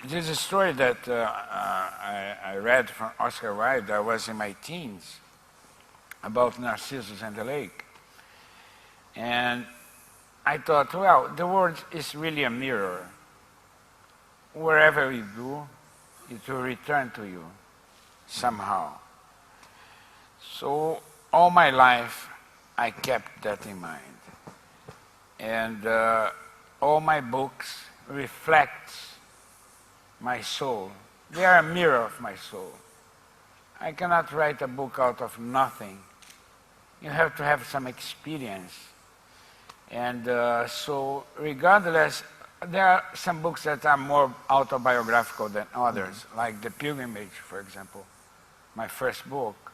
There's a story that I read from Oscar Wilde. I was in my teens, about Narcissus and the lake. And I thought, well, the world is really a mirror. Wherever you go, it will return to you somehow. So all my life, I kept that in mind. And all my books reflect my soul. They are a mirror of my soul. I cannot write a book out of nothing. You have to have some experience. And so regardless, there are some books that are more autobiographical than others, like The Pilgrimage, for example, my first book,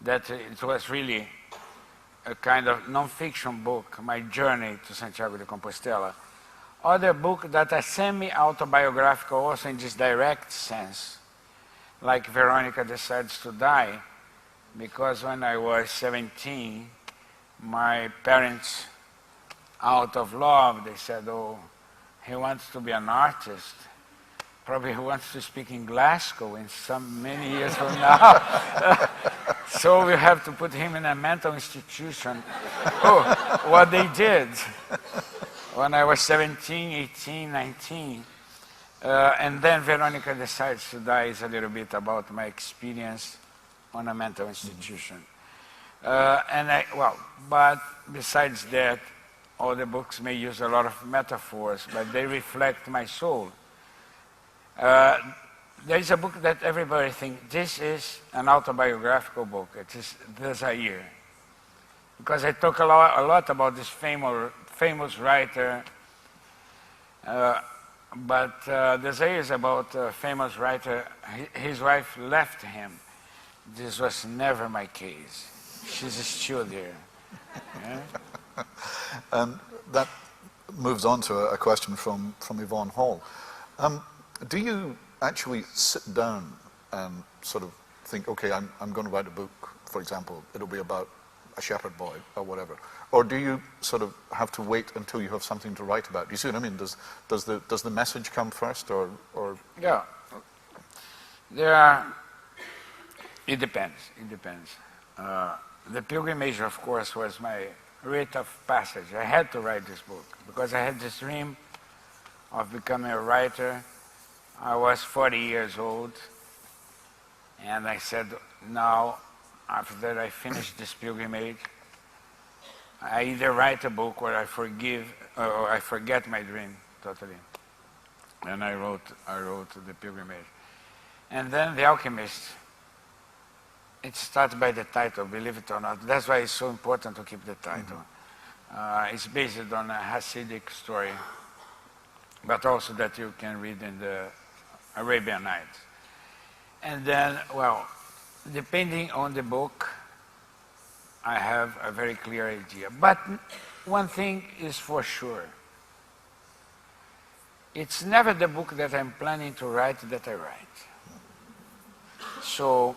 that it was really a kind of non-fiction book, my journey to Santiago de Compostela. Other books that are semi-autobiographical also in this direct sense, like Veronica Decides to Die, because when I was 17, my parents, out of love, they said, oh, he wants to be an artist. Probably he wants to speak in Glasgow in many years from now. So we have to put him in a mental institution. Oh, what they did when I was 17, 18, 19. And then Veronica Decides to Die is a little bit about my experience on a mental institution. But besides that, all the books may use a lot of metaphors, but they reflect my soul. There is a book that everybody thinks, this is an autobiographical book. It is Desire. Because I talk a lot about this famous writer, but Desire is about a famous writer. His wife left him. This was never my case. She's still there. Yeah? And that moves on to a question from Yvonne Hall. Do you actually sit down and sort of think, okay, I'm going to write a book, for example, it'll be about a shepherd boy or whatever? Or do you sort of have to wait until you have something to write about? Do you see what I mean? Does the message come first or? Yeah. It depends. The Pilgrimage, of course, was my rite of passage. I had to write this book because I had this dream of becoming a writer. I was 40 years old, and I said, now, after I finish this pilgrimage, I either write a book or I forget my dream totally. And I wrote The Pilgrimage. And then The Alchemist, it starts by the title, believe it or not. That's why it's so important to keep the title. It's based on a Hasidic story, but also that you can read in the Arabian Nights. And then, well, depending on the book, I have a very clear idea. But one thing is for sure. It's never the book that I'm planning to write that I write. So,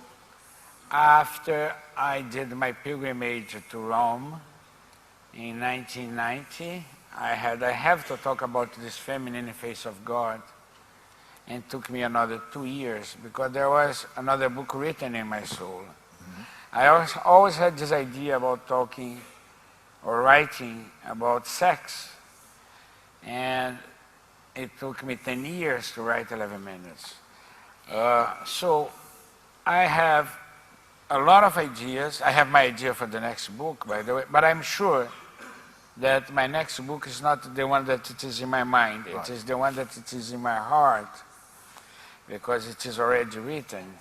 after I did my pilgrimage to Rome in 1990, I have to talk about this feminine face of God. And it took me another 2 years because there was another book written in my soul. I always had this idea about talking or writing about sex. And it took me 10 years to write 11 minutes. So I have a lot of ideas. I have my idea for the next book, by the way, but I'm sure that my next book is not the one that it is in my mind. Right. It is the one that it is in my heart, because it is already written.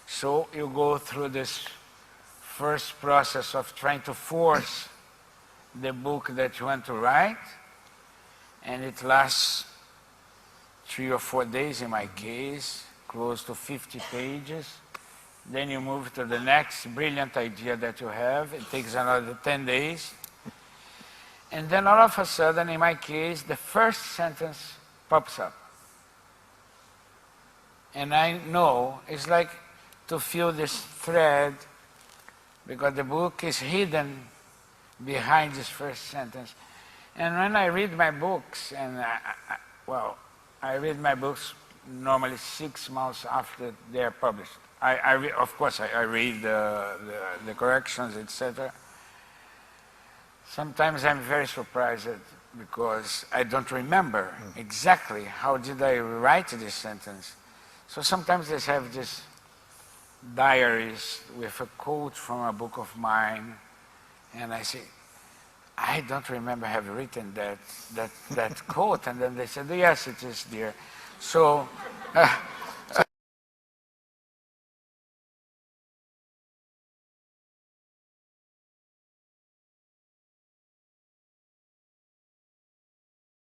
So you go through this first process of trying to force the book that you want to write, and it lasts 3 or 4 days in my case, close to 50 pages. Then you move to the next brilliant idea that you have. It takes another 10 days. And then all of a sudden, in my case, the first sentence pops up. And I know it's like to feel this thread, because the book is hidden behind this first sentence. And when I read my books, and I read my books normally 6 months after they are published. Of course, I read the corrections, etc. Sometimes I'm very surprised because I don't remember exactly how did I write this sentence. So sometimes they have this diaries with a quote from a book of mine, and I say, I don't remember have written that quote, and then they said, yes, it is there. So